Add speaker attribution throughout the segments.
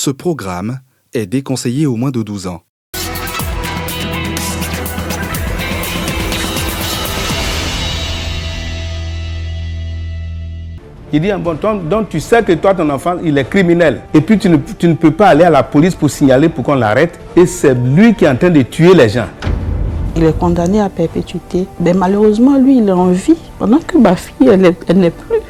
Speaker 1: Ce programme est déconseillé aux moins de 12 ans.
Speaker 2: Il dit, bon, donc tu sais que toi, ton enfant, il est criminel. Et puis tu ne peux pas aller à la police pour signaler pour qu'on l'arrête. Et c'est lui qui est en train de tuer les gens.
Speaker 3: Il est condamné à perpétuité. Mais malheureusement, lui, il est en vie. Pendant que ma fille, elle n'est plus.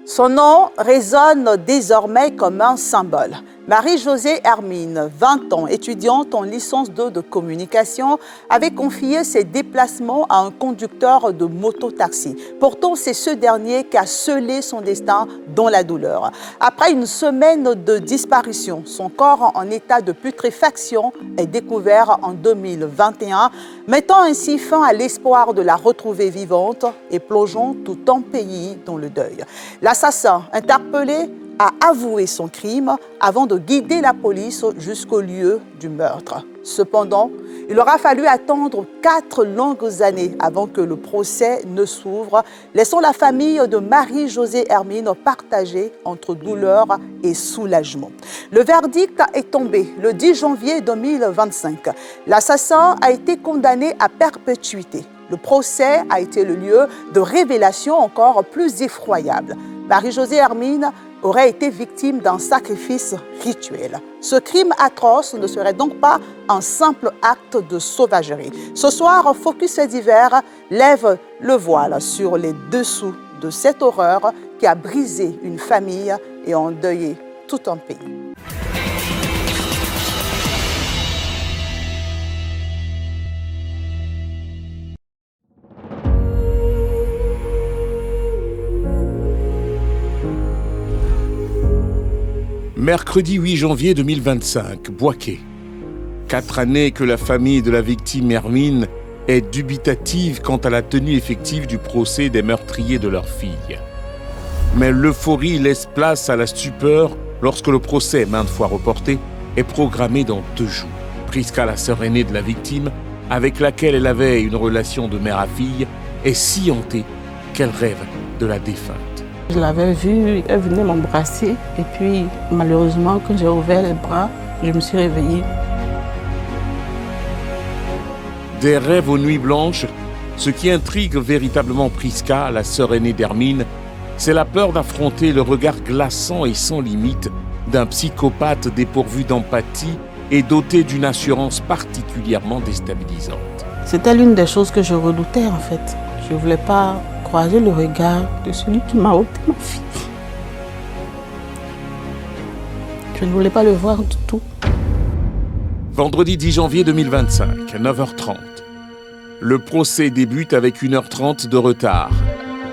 Speaker 4: Son nom résonne désormais comme un symbole. Marie-Josée Hermine, 20 ans, étudiante en licence 2 de communication, avait confié ses déplacements à un conducteur de moto-taxi. Pourtant, c'est ce dernier qui a scellé son destin dans la douleur. Après une semaine de disparition, son corps en état de putréfaction est découvert en 2021, mettant ainsi fin à l'espoir de la retrouver vivante et plongeant tout un pays dans le deuil. L'assassin, interpellé, a avoué son crime avant de guider la police jusqu'au lieu du meurtre. Cependant, il aura fallu attendre 4 longues années avant que le procès ne s'ouvre, laissant la famille de Marie-Josée Hermine partagée entre douleur et soulagement. Le verdict est tombé le 10 janvier 2025. L'assassin a été condamné à perpétuité. Le procès a été le lieu de révélations encore plus effroyables. Marie-Josée Hermine aurait été victime d'un sacrifice rituel. Ce crime atroce ne serait donc pas un simple acte de sauvagerie. Ce soir, Focus Faits divers lève le voile sur les dessous de cette horreur qui a brisé une famille et endeuillé tout un pays.
Speaker 5: Mercredi 8 janvier 2025, Bouaké. 4 années que la famille de la victime Hermine est dubitative quant à la tenue effective du procès des meurtriers de leur fille. Mais l'euphorie laisse place à la stupeur lorsque le procès, maintes fois reporté, est programmé dans 2 jours. Priska, la sœur aînée de la victime, avec laquelle elle avait une relation de mère à fille, est si hantée qu'elle rêve de la défunte.
Speaker 3: Je l'avais vue, elle venait m'embrasser et puis malheureusement quand j'ai ouvert les bras, je me suis réveillée.
Speaker 5: Des rêves aux nuits blanches, ce qui intrigue véritablement Priska, la sœur aînée d'Hermine, c'est la peur d'affronter le regard glaçant et sans limite d'un psychopathe dépourvu d'empathie et doté d'une assurance particulièrement déstabilisante.
Speaker 3: C'était l'une des choses que je redoutais en fait. Je ne voulais pas croiser le regard de celui qui m'a ôté ma fille. Je ne voulais pas le voir du tout.
Speaker 5: Vendredi 10 janvier 2025, 9h30. Le procès débute avec 1h30 de retard.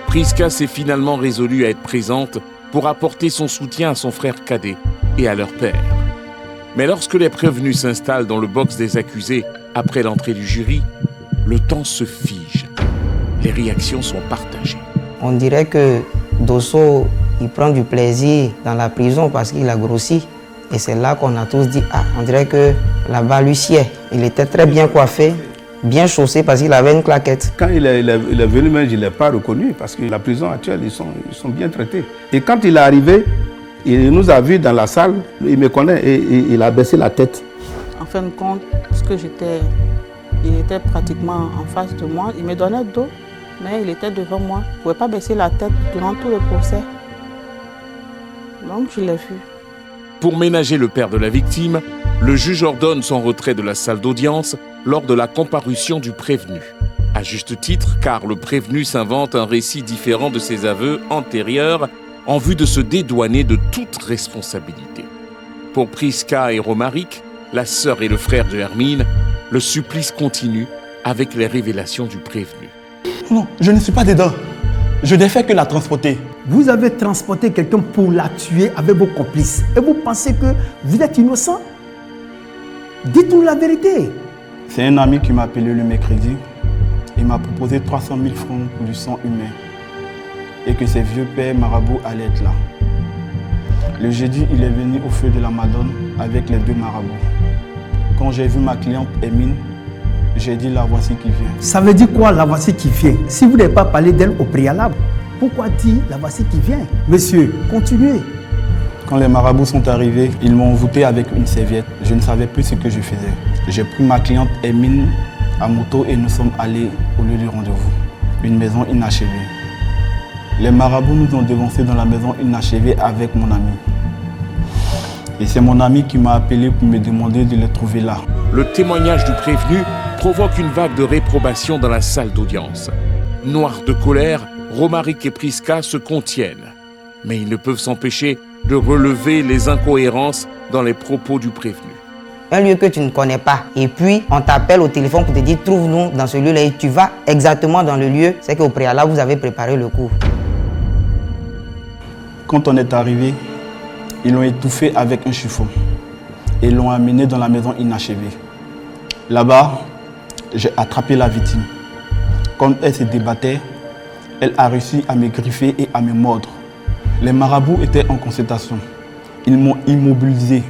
Speaker 5: Priska s'est finalement résolue à être présente pour apporter son soutien à son frère cadet et à leur père. Mais lorsque les prévenus s'installent dans le box des accusés après l'entrée du jury, le temps se fige. Les réactions sont partagées.
Speaker 6: On dirait que Dosso, il prend du plaisir dans la prison parce qu'il a grossi. Et c'est là qu'on a tous dit, ah, on dirait que là-bas lui sied. Il était très bien coiffé, bien chaussé parce qu'il avait une claquette.
Speaker 2: Quand il est venu, même, je ne l'ai pas reconnu parce que la prison actuelle, ils sont bien traités. Et quand il est arrivé, il nous a vus dans la salle, il me connaît et il a baissé la tête.
Speaker 3: En fin de compte, parce que il était pratiquement en face de moi, il me donnait dos. Mais il était devant moi. Il ne pouvait pas baisser la tête durant tout le procès. Donc je l'ai vu.
Speaker 5: Pour ménager le père de la victime, le juge ordonne son retrait de la salle d'audience lors de la comparution du prévenu. À juste titre, car le prévenu s'invente un récit différent de ses aveux antérieurs en vue de se dédouaner de toute responsabilité. Pour Priska et Romaric, la sœur et le frère de Hermine, le supplice continue avec les révélations du prévenu.
Speaker 7: Non, je ne suis pas dedans. Je n'ai fait que la transporter.
Speaker 8: Vous avez transporté quelqu'un pour la tuer avec vos complices. Et vous pensez que vous êtes innocent? Dites-nous la vérité.
Speaker 7: C'est un ami qui m'a appelé le mercredi
Speaker 9: Il m'a proposé 300 000 francs pour du sang humain et que ses vieux pères marabouts allaient être là. Le jeudi, il est venu au feu de la Madone avec les 2 marabouts. Quand j'ai vu ma cliente Emine, j'ai dit la voici qui vient.
Speaker 8: Ça veut dire quoi la voici qui vient? Si vous n'avez pas parlé d'elle au préalable, pourquoi dire la voici qui vient? Monsieur, continuez.
Speaker 9: Quand les marabouts sont arrivés, ils m'ont envoûté avec une serviette. Je ne savais plus ce que je faisais. J'ai pris ma cliente Emine à moto et nous sommes allés au lieu du rendez-vous, une maison inachevée. Les marabouts nous ont devancés dans la maison inachevée avec mon ami. Et c'est mon ami qui m'a appelé pour me demander de les trouver là.
Speaker 5: Le témoignage du prévenu provoque une vague de réprobation dans la salle d'audience. Noirs de colère, Romaric et Prisca se contiennent. Mais ils ne peuvent s'empêcher de relever les incohérences dans les propos du prévenu.
Speaker 6: Un lieu que tu ne connais pas, et puis on t'appelle au téléphone pour te dire trouve-nous dans ce lieu-là et tu vas exactement dans le lieu, c'est qu'au préalable vous avez préparé le coup.
Speaker 9: Quand on est arrivé, ils l'ont étouffé avec un chiffon et l'ont amené dans la maison inachevée. Là-bas, j'ai attrapé la victime. Quand elle se débattait, elle a réussi à me griffer et à me mordre. Les marabouts étaient en consultation. Ils m'ont immobilisé.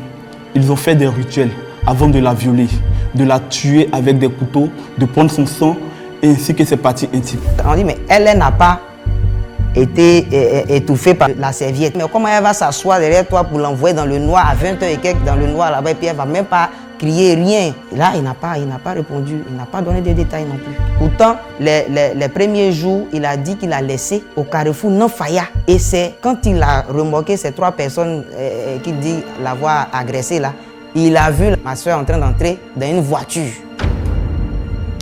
Speaker 9: Ils ont fait des rituels avant de la violer, de la tuer avec des couteaux, de prendre son sang ainsi que ses parties intimes.
Speaker 6: On dit mais elle n'a pas été étouffée par la serviette. Mais comment elle va s'asseoir derrière toi pour l'envoyer dans le noir à 20h et quelques dans le noir là-bas et puis elle va même pas crier rien. Là, il n'a pas répondu, il n'a pas donné de détails non plus. Pourtant, les premiers jours, il a dit qu'il a laissé au carrefour Nanfaya. Et c'est quand il a remorqué ces 3 personnes qu'il dit l'avoir agressé là, il a vu ma soeur en train d'entrer dans une voiture.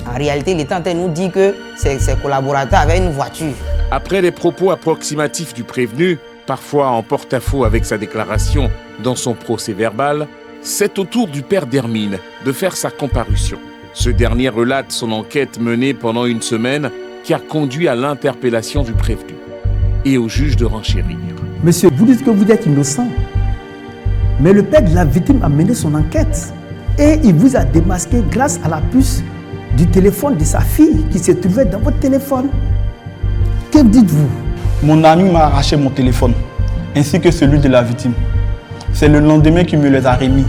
Speaker 6: En réalité, il était en train de nous dire que ses collaborateurs avaient une voiture.
Speaker 5: Après les propos approximatifs du prévenu, parfois en porte-à-faux avec sa déclaration dans son procès verbal, c'est au tour du père d'Hermine de faire sa comparution. Ce dernier relate son enquête menée pendant une semaine qui a conduit à l'interpellation du prévenu et au juge de renchérir.
Speaker 8: Monsieur, vous dites que vous êtes innocent. Mais le père de la victime a mené son enquête et il vous a démasqué grâce à la puce du téléphone de sa fille qui se trouvait dans votre téléphone. Que dites-vous?
Speaker 9: Mon ami m'a arraché mon téléphone, ainsi que celui de la victime. C'est le lendemain qu'il me les a remis.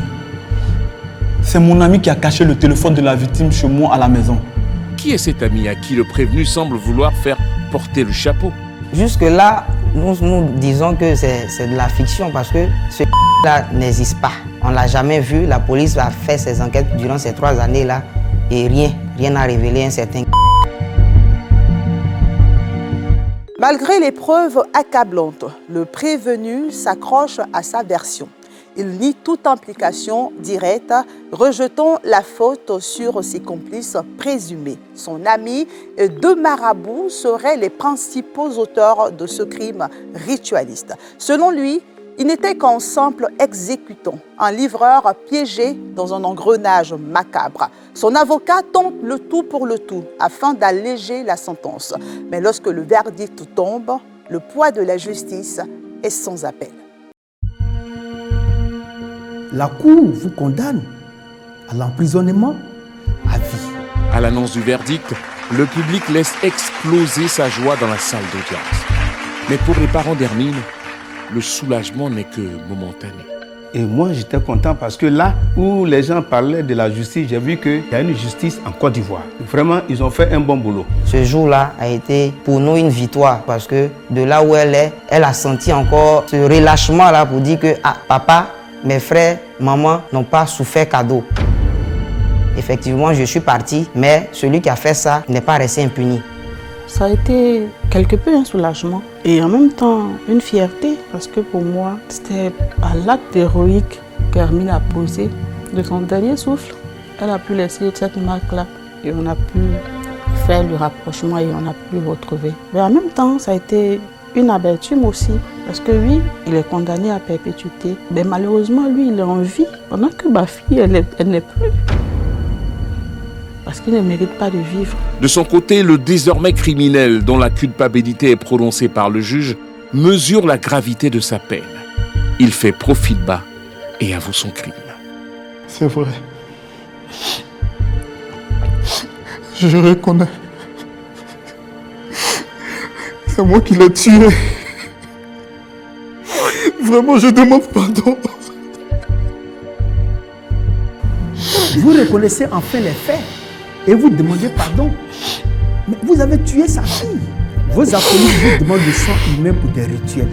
Speaker 9: C'est mon ami qui a caché le téléphone de la victime chez moi à la maison.
Speaker 5: Qui est cet ami à qui le prévenu semble vouloir faire porter le chapeau?
Speaker 6: Jusque-là, nous disons que c'est de la fiction parce que ce là n'existe pas. On ne l'a jamais vu. La police a fait ses enquêtes durant ces 3 années-là et rien n'a révélé un certain.
Speaker 4: Malgré les preuves accablantes, le prévenu s'accroche à sa version. Il nie toute implication directe, rejetant la faute sur ses complices présumés. Son ami et 2 marabouts seraient les principaux auteurs de ce crime ritualiste. Selon lui, il n'était qu'un simple exécutant, un livreur piégé dans un engrenage macabre. Son avocat tente le tout pour le tout afin d'alléger la sentence. Mais lorsque le verdict tombe, le poids de la justice est sans appel.
Speaker 8: La Cour vous condamne à l'emprisonnement à vie.
Speaker 5: À l'annonce du verdict, le public laisse exploser sa joie dans la salle d'audience. Mais pour les parents d'Hermine, le soulagement n'est que momentané.
Speaker 2: Et moi, j'étais content parce que là où les gens parlaient de la justice, j'ai vu qu'il y a une justice en Côte d'Ivoire. Vraiment, ils ont fait un bon boulot.
Speaker 6: Ce jour-là a été pour nous une victoire parce que de là où elle est, elle a senti encore ce relâchement-là pour dire que papa, mes frères, maman n'ont pas souffert cadeau. Effectivement, je suis parti, mais celui qui a fait ça n'est pas resté impuni.
Speaker 3: Ça a été quelque peu un soulagement et en même temps une fierté parce que pour moi, c'était à l'acte héroïque qu'Hermine a posé de son dernier souffle. Elle a pu laisser cette marque-là et on a pu faire le rapprochement et on a pu le retrouver. Mais en même temps, ça a été une amertume aussi parce que oui, il est condamné à perpétuité. Mais malheureusement, lui, il est en vie pendant que ma fille, elle n'est plus. Parce qu'il ne mérite pas de vivre.
Speaker 5: De son côté, le désormais criminel, dont la culpabilité est prononcée par le juge, mesure la gravité de sa peine. Il fait profil bas et avoue son crime.
Speaker 9: C'est vrai. Je reconnais
Speaker 10: C'est moi qui l'ai tué. Vraiment, je demande pardon.
Speaker 8: Vous reconnaissez enfin les faits et vous demandez pardon. Mais vous avez tué sa fille. Vos acolytes vous demandent du sang humain pour des rituels.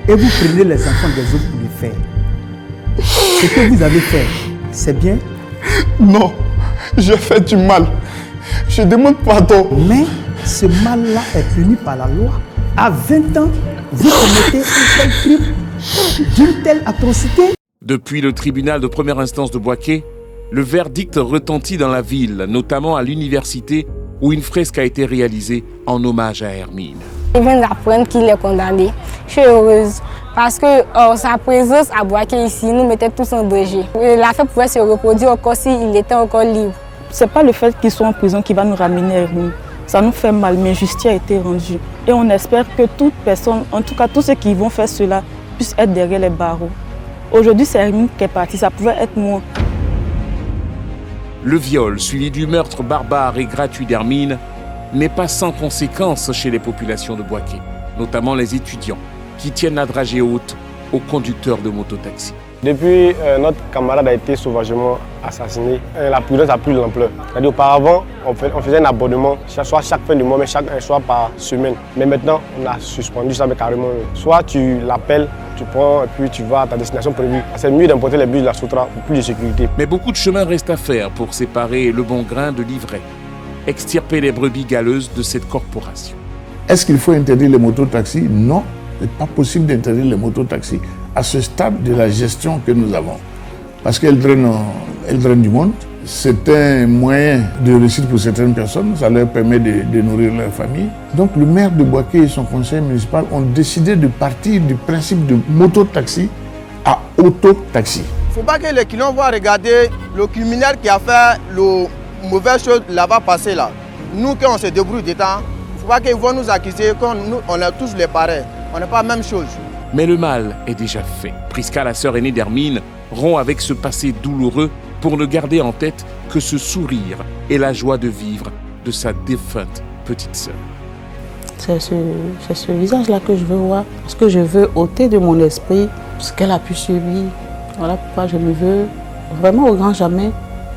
Speaker 8: Et vous prenez les enfants des autres pour le faire. Ce que vous avez fait, c'est bien?
Speaker 10: Non, j'ai fait du mal. Je demande pardon.
Speaker 8: Mais ce mal-là est puni par la loi. À 20 ans, vous commettez un tel crime, d'une telle atrocité.
Speaker 5: Depuis le tribunal de première instance de Bouaké, le verdict retentit dans la ville, notamment à l'université, où une fresque a été réalisée en hommage à Hermine.
Speaker 11: Je viens d'apprendre qu'il est condamné. Je suis heureuse parce que sa présence à Bouaké ici nous mettait tous en danger. L'affaire pouvait se reproduire encore s'il était encore libre.
Speaker 3: Ce n'est pas le fait qu'il soit en prison qui va nous ramener à Hermine. Ça nous fait mal, mais justice a été rendue. Et on espère que toute personne, en tout cas tous ceux qui vont faire cela, puissent être derrière les barreaux. Aujourd'hui, c'est Hermine qui est partie, ça pouvait être moi.
Speaker 5: Le viol, suivi du meurtre barbare et gratuit d'Hermine, n'est pas sans conséquences chez les populations de Bouaké, notamment les étudiants, qui tiennent la dragée haute aux conducteurs de mototaxi.
Speaker 12: Depuis, notre camarade a été sauvagement assassiné, la prudence a pris l'ampleur. Auparavant, on faisait un abonnement, soit chaque fin du mois, mais soit par semaine. Mais maintenant, on a suspendu ça carrément. Soit tu l'appelles, tu prends et puis tu vas à ta destination prévue. C'est mieux d'importer les bus de la Soutra pour plus de sécurité.
Speaker 5: Mais beaucoup de chemin reste à faire pour séparer le bon grain de l'ivraie, extirper les brebis galeuses de cette corporation.
Speaker 10: Est-ce qu'il faut interdire les mototaxis? Non, ce n'est pas possible d'interdire les mototaxis à ce stade de la gestion que nous avons. Parce qu'elles drainent du monde. C'est un moyen de réussite pour certaines personnes, ça leur permet de nourrir leur famille. Donc le maire de Bouaké et son conseil municipal ont décidé de partir du principe de mototaxi à autotaxi.
Speaker 13: Il ne faut pas que les clients vont regarder le criminel qui a fait le mauvais chose là-bas passé là. Nous, quand on se débrouille des temps, il ne faut pas qu'ils vont nous accuser quand nous, on est tous les pareils. On n'est pas la même chose.
Speaker 5: Mais le mal est déjà fait. Prisca, la sœur aînée d'Hermine, rompt avec ce passé douloureux pour ne garder en tête que ce sourire et la joie de vivre de sa défunte petite sœur.
Speaker 3: C'est ce visage-là que je veux voir, parce que je veux ôter de mon esprit ce qu'elle a pu subir. Voilà pourquoi je me veux vraiment au grand jamais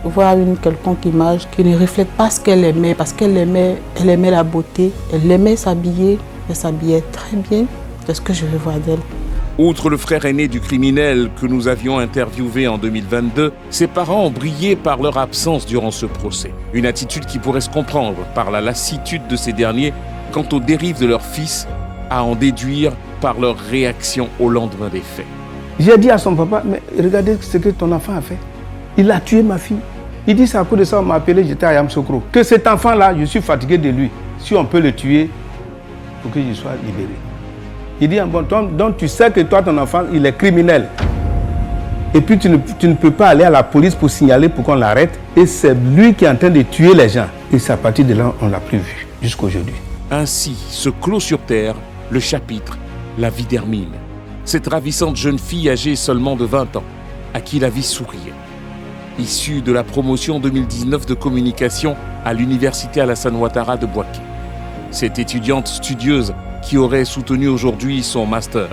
Speaker 3: voir une quelconque image qui ne reflète pas ce qu'elle aimait, parce qu'elle aimait, elle aimait la beauté, elle aimait s'habiller, elle s'habillait très bien. C'est ce que je veux voir d'elle.
Speaker 5: Outre le frère aîné du criminel que nous avions interviewé en 2022, ses parents ont brillé par leur absence durant ce procès. Une attitude qui pourrait se comprendre par la lassitude de ces derniers quant aux dérives de leur fils, à en déduire par leur réaction au lendemain des faits.
Speaker 2: J'ai dit à son papa, mais regardez ce que ton enfant a fait. Il a tué ma fille. Il dit, c'est à cause de ça, on m'a appelé, j'étais à Yamoussoukro. Que cet enfant-là, je suis fatigué de lui. Si on peut le tuer, pour que je sois libéré. Il dit, bon, donc tu sais que toi, ton enfant, il est criminel. Et puis tu ne peux pas aller à la police pour signaler, pour qu'on l'arrête. Et c'est lui qui est en train de tuer les gens. Et c'est à partir de là, on ne l'a plus vu, jusqu'aujourd'hui.
Speaker 5: Ainsi se clôt sur terre le chapitre « La vie d'Hermine ». Cette ravissante jeune fille âgée seulement de 20 ans, à qui la vie souriait. Issue de la promotion 2019 de communication à l'université Alassane Ouattara de Bouaké. Cette étudiante studieuse qui aurait soutenu aujourd'hui son master.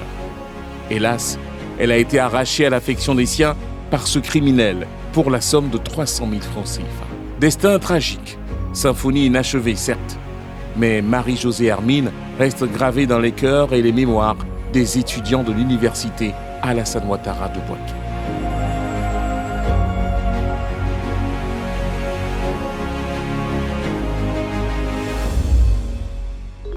Speaker 5: Hélas, elle a été arrachée à l'affection des siens par ce criminel pour la somme de 300 000 francs CFA. Destin tragique, symphonie inachevée certes, mais Marie-Josée Hermine reste gravée dans les cœurs et les mémoires des étudiants de l'université Alassane Ouattara de Bouaké.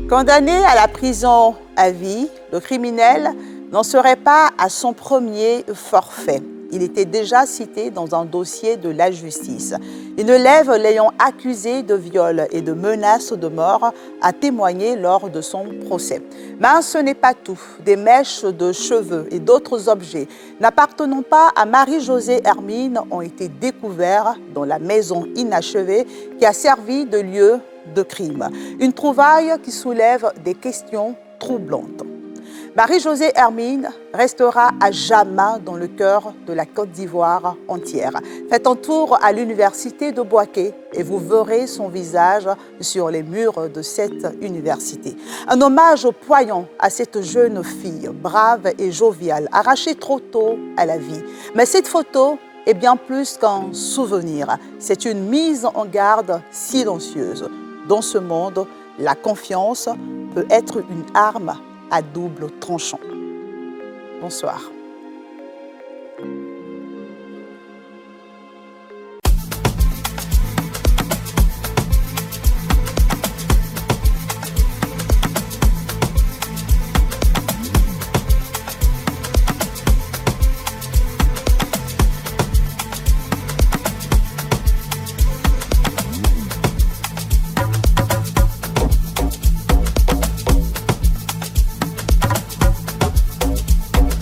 Speaker 4: Condamné à la prison à vie, le criminel n'en serait pas à son premier forfait. Il était déjà cité dans un dossier de la justice. Une élève l'ayant accusé de viol et de menaces de mort a témoigné lors de son procès. Mais ce n'est pas tout. Des mèches de cheveux et d'autres objets n'appartenant pas à Marie-Josée Hermine ont été découverts dans la maison inachevée qui a servi de lieu de crime. Une trouvaille qui soulève des questions troublantes. Marie-Josée Hermine restera à jamais dans le cœur de la Côte d'Ivoire entière. Faites un tour à l'université de Bouaké et vous verrez son visage sur les murs de cette université. Un hommage poignant à cette jeune fille, brave et joviale, arrachée trop tôt à la vie. Mais cette photo est bien plus qu'un souvenir. C'est une mise en garde silencieuse. Dans ce monde, la confiance peut être une arme à double tranchant. Bonsoir.